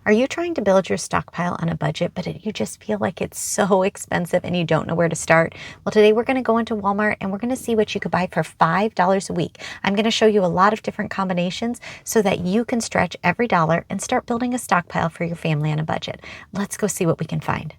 Are you trying to build your stockpile on a budget, but you just feel like it's so expensive and you don't know where to start? Well, today we're going to go into Walmart and we're going to see what you could buy for $5 a week. I'm going to show you a lot of different combinations so that you can stretch every dollar and start building a stockpile for your family on a budget. Let's go see what we can find.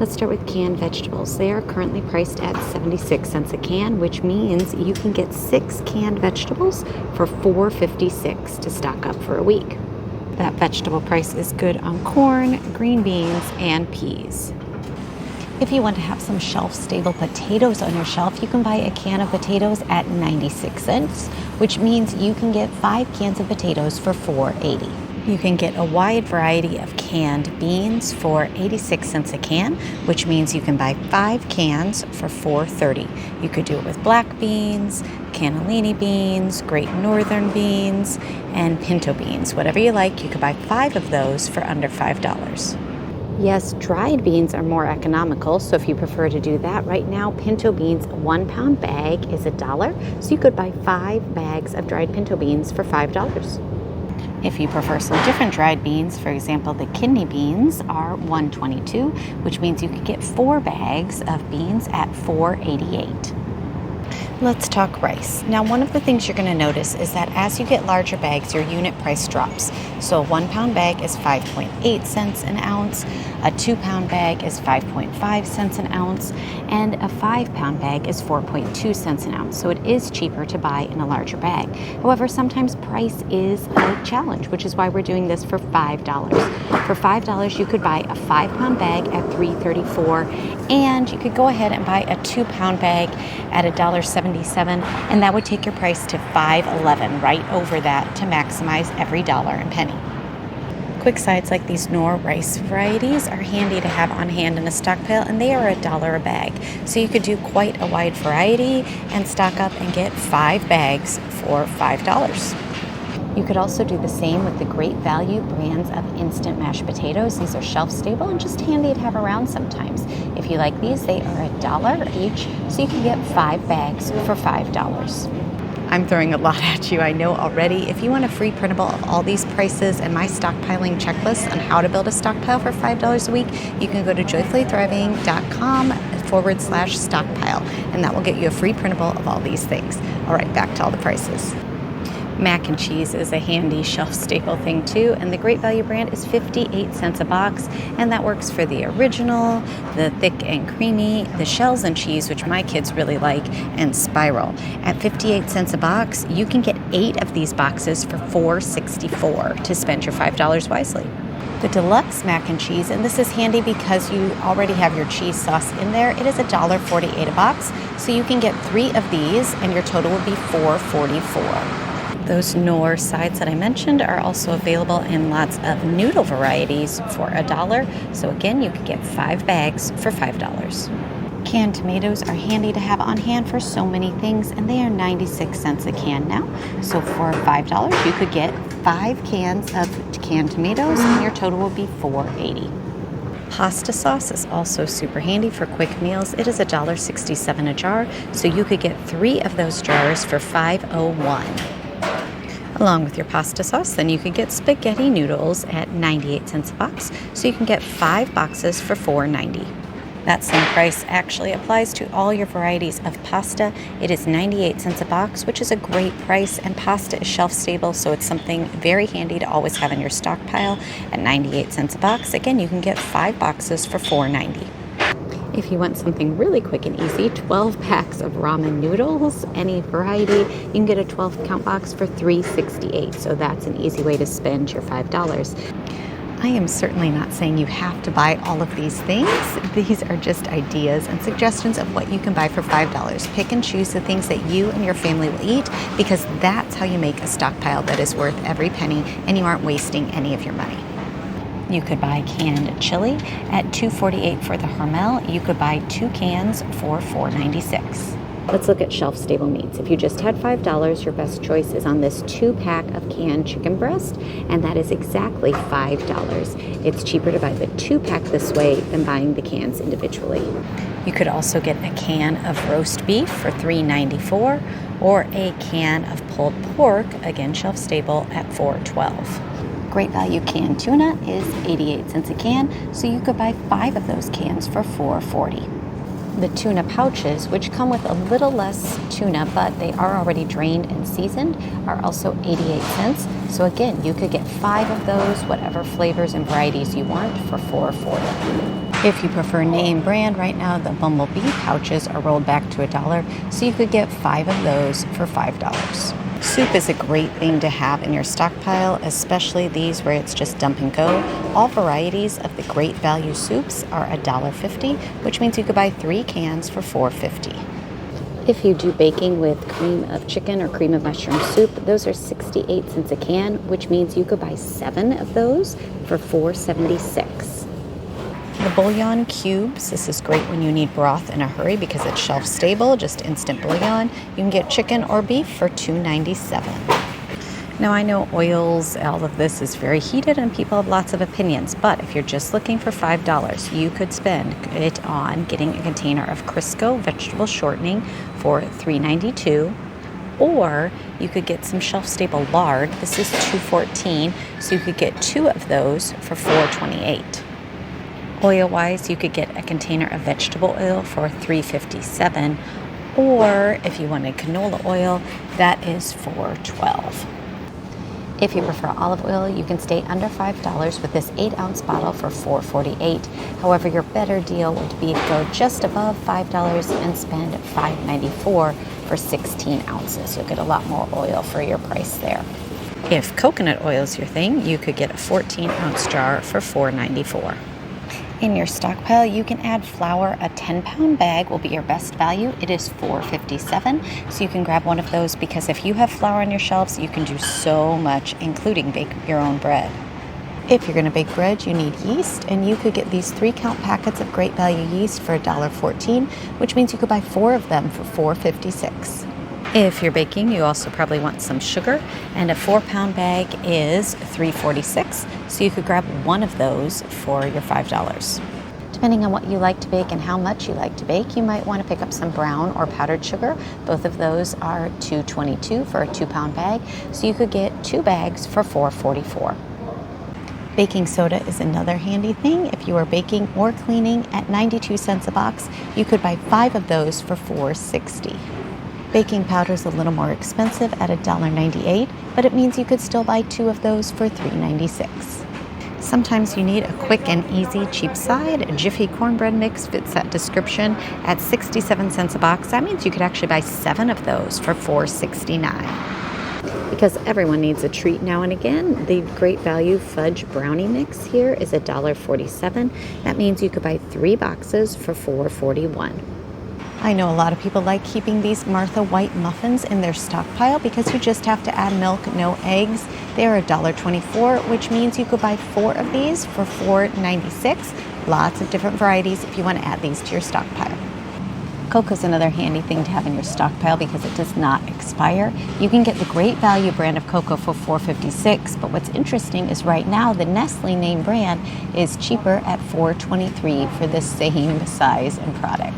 Let's start with canned vegetables. They are currently priced at 76 cents a can, which means you can get 6 canned vegetables for $4.56 to stock up for a week. That vegetable price is good on corn, green beans, and peas. If you want to have some shelf-stable potatoes on your shelf, you can buy a can of potatoes at 96 cents, which means you can get 5 cans of potatoes for $4.80. You can get a wide variety of canned beans for 86 cents a can, which means you can buy 5 cans for $4.30. You could do it with black beans, cannellini beans, Great Northern beans, and pinto beans. Whatever you like, you could buy 5 of those for under $5. Yes, dried beans are more economical, so if you prefer to do that, right now pinto beans, a 1-pound bag is $1, so you could buy 5 bags of dried pinto beans for $5. If you prefer some different dried beans, for example, the kidney beans are $1.22, which means you could get 4 bags of beans at $4.88. Let's talk rice. Now, one of the things you're going to notice is that as you get larger bags, your unit price drops. So a 1-pound bag is 5.8 cents an ounce, a 2-pound bag is 5.5 cents an ounce, and a 5-pound bag is 4.2 cents an ounce. So it is cheaper to buy in a larger bag. However, sometimes price is a challenge, which is why we're doing this for $5. For $5, you could buy a 5-pound bag at $3.34, and you could go ahead and buy a 2-pound bag at $1.77, and that would take your price to $5.11, right over that, to maximize every dollar and penny. Quick sides like these Knorr rice varieties are handy to have on hand in a stockpile, and they are $1 a bag. So you could do quite a wide variety and stock up and get 5 bags for $5. You could also do the same with the Great Value brands of instant mashed potatoes. These are shelf stable and just handy to have around sometimes. If you like these, they are $1 each, so you can get 5 bags for $5. I'm throwing a lot at you, I know already. If you want a free printable of all these prices and my stockpiling checklist on how to build a stockpile for $5 a week, you can go to joyfullythriving.com/stockpile, and that will get you a free printable of all these things. All right, back to all the prices. Mac and cheese is a handy shelf-stable thing too, and the Great Value brand is 58 cents a box, and that works for the original, the thick and creamy, the shells and cheese, which my kids really like, and spiral. At 58 cents a box, you can get 8 of these boxes for $4.64 to spend your $5 wisely. The deluxe mac and cheese, and this is handy because you already have your cheese sauce in there, it is $1.48 a box, so you can get 3 of these, and your total would be $4.44. Those Knorr sides that I mentioned are also available in lots of noodle varieties for $1. So again, you could get 5 bags for $5. Canned tomatoes are handy to have on hand for so many things, and they are 96 cents a can now. So for $5, you could get 5 cans of canned tomatoes, and your total will be $4.80. Pasta sauce is also super handy for quick meals. It is $1.67 a jar, so you could get 3 of those jars for $5.01. Along with your pasta sauce, then you could get spaghetti noodles at 98 cents a box, so you can get 5 boxes for $4.90. That same price actually applies to all your varieties of pasta. It is 98 cents a box, which is a great price, and pasta is shelf stable, so it's something very handy to always have in your stockpile. At 98 cents a box, again, you can get 5 boxes for $4.90. If you want something really quick and easy, 12 packs of ramen noodles, any variety, you can get a 12-count box for $3.68. So that's an easy way to spend your $5. I am certainly not saying you have to buy all of these things. These are just ideas and suggestions of what you can buy for $5. Pick and choose the things that you and your family will eat, because that's how you make a stockpile that is worth every penny and you aren't wasting any of your money. You could buy canned chili at $2.48 for the Hormel. You could buy 2 cans for $4.96. Let's look at shelf-stable meats. If you just had $5, your best choice is on this 2-pack of canned chicken breast, and that is exactly $5. It's cheaper to buy the 2-pack this way than buying the cans individually. You could also get a can of roast beef for $3.94 or a can of pulled pork, again shelf-stable, at $4.12. Great Value canned tuna is 88 cents a can, so you could buy 5 of those cans for $4.40. The tuna pouches, which come with a little less tuna, but they are already drained and seasoned, are also 88 cents. So again, you could get 5 of those, whatever flavors and varieties you want, for $4.40. If you prefer name brand, right now the Bumblebee pouches are rolled back to $1, so you could get 5 of those for $5. Soup is a great thing to have in your stockpile, especially these where it's just dump and go. All varieties of the Great Value soups are $1.50, which means you could buy 3 cans for $4.50. If you do baking with cream of chicken or cream of mushroom soup, those are 68 cents a can, which means you could buy 7 of those for $4.76. The bouillon cubes, this is great when you need broth in a hurry because it's shelf stable, just instant bouillon. You can get chicken or beef for $2.97. Now I know oils, all of this is very heated and people have lots of opinions, but if you're just looking for $5, you could spend it on getting a container of Crisco vegetable shortening for $3.92. Or you could get some shelf-stable lard. This is $2.14, so you could get 2 of those for $4.28. Oil-wise, you could get a container of vegetable oil for $3.57, or if you wanted canola oil, that is $4.12. If you prefer olive oil, you can stay under $5 with this 8-ounce bottle for $4.48. However, your better deal would be to go just above $5 and spend $5.94 for 16 ounces. You'll get a lot more oil for your price there. If coconut oil is your thing, you could get a 14-ounce jar for $4.94. In your stockpile, you can add flour. A 10-pound bag will be your best value. It is $4.57, so you can grab one of those because if you have flour on your shelves, you can do so much, including bake your own bread. If you're going to bake bread, you need yeast, and you could get these 3-count packets of Great Value yeast for $1.14, which means you could buy 4 of them for $4.56. If you're baking, you also probably want some sugar, and a 4-pound bag is $3.46, so you could grab 1 of those for your $5. Depending on what you like to bake and how much you like to bake, you might want to pick up some brown or powdered sugar. Both of those are $2.22 for a 2-pound bag, so you could get 2 bags for $4.44. Baking soda is another handy thing. If you are baking or cleaning at 92 cents a box, you could buy 5 of those for $4.60. Baking powder is a little more expensive at $1.98, but it means you could still buy 2 of those for $3.96. Sometimes you need a quick and easy cheap side. A Jiffy cornbread mix fits that description at 67 cents a box. That means you could actually buy 7 of those for $4.69. Because everyone needs a treat now and again, the Great Value fudge brownie mix here is $1.47. That means you could buy 3 boxes for $4.41. I know a lot of people like keeping these Martha White muffins in their stockpile because you just have to add milk, no eggs. They are $1.24, which means you could buy 4 of these for $4.96. Lots of different varieties if you want to add these to your stockpile. Cocoa is another handy thing to have in your stockpile because it does not expire. You can get the Great Value brand of cocoa for $4.56, but what's interesting is right now the Nestle name brand is cheaper at $4.23 for the same size and product.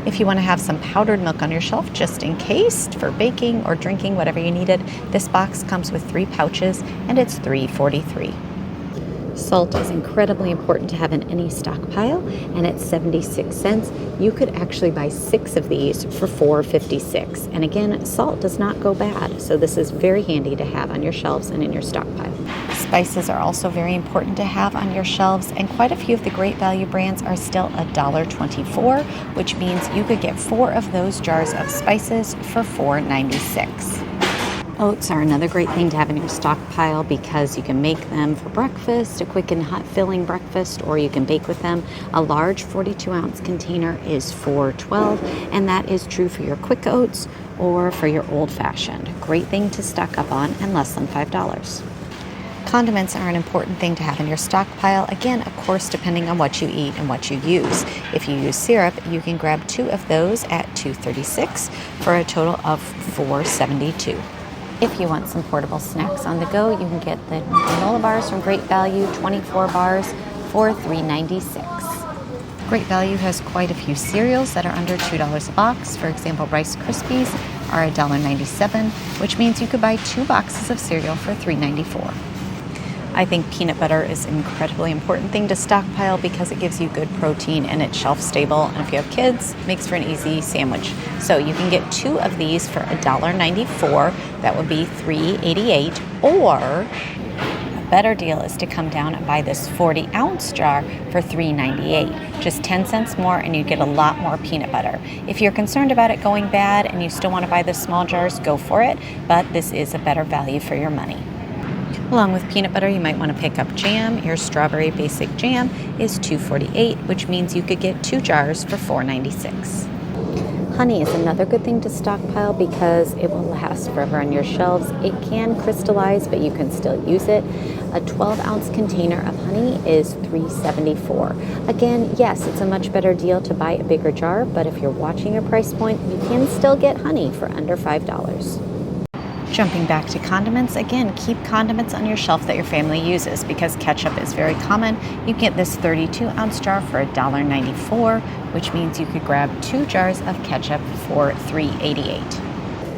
If you want to have some powdered milk on your shelf just in case for baking or drinking, whatever you needed, this box comes with 3 pouches and it's $3.43. Salt is incredibly important to have in any stockpile, and at 76 cents, you could actually buy 6 of these for $4.56. And again, salt does not go bad, so this is very handy to have on your shelves and in your stockpile. Spices are also very important to have on your shelves, and quite a few of the Great Value brands are still $1.24, which means you could get 4 of those jars of spices for $4.96. Oats are another great thing to have in your stockpile because you can make them for breakfast, a quick and hot filling breakfast, or you can bake with them. A large 42-ounce container is $4.12, and that is true for your quick oats or for your old-fashioned. Great thing to stock up on and less than $5. Condiments are an important thing to have in your stockpile. Again, of course, depending on what you eat and what you use. If you use syrup, you can grab 2 of those at $2.36 for a total of $4.72. If you want some portable snacks on the go, you can get the granola bars from Great Value, 24 bars for $3.96. Great Value has quite a few cereals that are under $2 a box. For example, Rice Krispies are $1.97, which means you could buy 2 boxes of cereal for $3.94. I think peanut butter is an incredibly important thing to stockpile because it gives you good protein and it's shelf stable. And if you have kids, it makes for an easy sandwich. So you can get 2 of these for $1.94. That would be $3.88. Or a better deal is to come down and buy this 40-ounce jar for $3.98. Just 10 cents more and you get a lot more peanut butter. If you're concerned about it going bad and you still want to buy the small jars, go for it. But this is a better value for your money. Along with peanut butter, you might want to pick up jam. Your strawberry basic jam is $2.48, which means you could get 2 jars for $4.96. Honey is another good thing to stockpile because it will last forever on your shelves. It can crystallize, but you can still use it. A 12-ounce container of honey is $3.74. Again, yes, it's a much better deal to buy a bigger jar, but if you're watching your price point, you can still get honey for under $5. Jumping back to condiments, again, keep condiments on your shelf that your family uses because ketchup is very common. You get this 32-ounce jar for $1.94, which means you could grab 2 jars of ketchup for $3.88.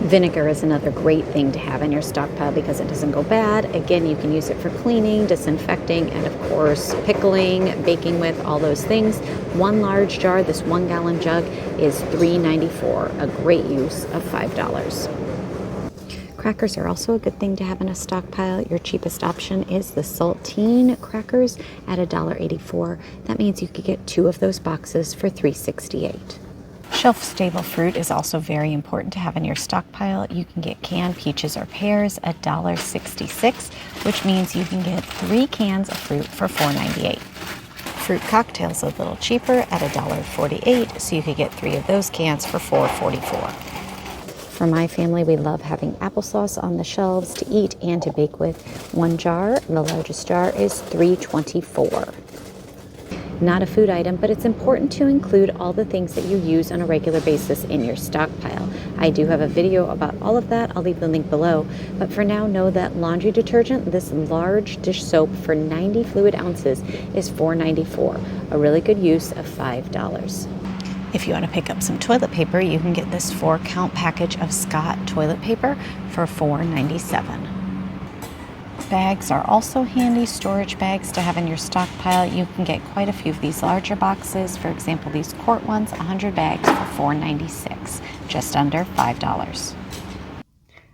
Vinegar is another great thing to have in your stockpile because it doesn't go bad. Again, you can use it for cleaning, disinfecting, and of course, pickling, baking with, all those things. 1 large jar, this 1-gallon jug, is $3.94, a great use of $5. Crackers are also a good thing to have in a stockpile. Your cheapest option is the saltine crackers at $1.84. That means you could get 2 of those boxes for $3.68. Shelf-stable fruit is also very important to have in your stockpile. You can get canned peaches or pears at $1.66, which means you can get 3 cans of fruit for $4.98. Fruit cocktails a little cheaper at $1.48, so you could get 3 of those cans for $4.44. For my family, we love having applesauce on the shelves to eat and to bake with. 1 jar, the largest jar, is $3.24. Not a food item, but it's important to include all the things that you use on a regular basis in your stockpile. I do have a video about all of that. I'll leave the link below. But for now, know that laundry detergent, this large dish soap for 90 fluid ounces, is $4.94, a really good use of $5. If you want to pick up some toilet paper, you can get this 4-count package of Scott toilet paper for $4.97. Bags are also handy, storage bags to have in your stockpile. You can get quite a few of these larger boxes. For example, these quart ones, 100 bags for $4.96, just under $5.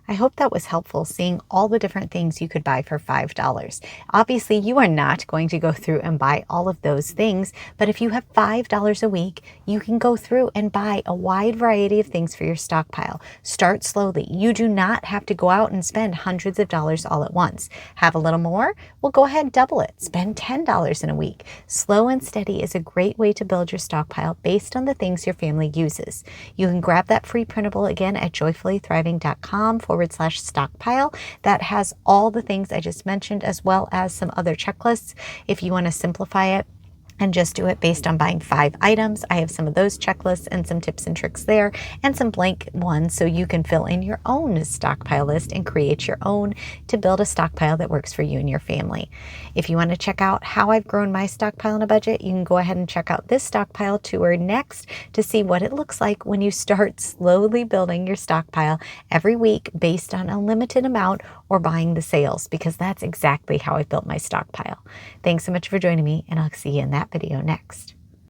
I hope that was helpful, seeing all the different things you could buy for $5. Obviously, you are not going to go through and buy all of those things, but if you have $5 a week, you can go through and buy a wide variety of things for your stockpile. Start slowly. You do not have to go out and spend hundreds of dollars all at once. Have a little more? Well, go ahead and double it. Spend $10 in a week. Slow and steady is a great way to build your stockpile based on the things your family uses. You can grab that free printable again at joyfullythriving.com/stockpile. That has all the things I just mentioned, as well as some other checklists. If you want to simplify it and just do it based on buying 5 items, I have some of those checklists and some tips and tricks there, and some blank ones so you can fill in your own stockpile list and create your own to build a stockpile that works for you and your family. If you want to check out how I've grown my stockpile on a budget, you can go ahead and check out this stockpile tour next to see what it looks like when you start slowly building your stockpile every week based on a limited amount or buying the sales, because that's exactly how I built my stockpile. Thanks so much for joining me, and I'll see you in that video next.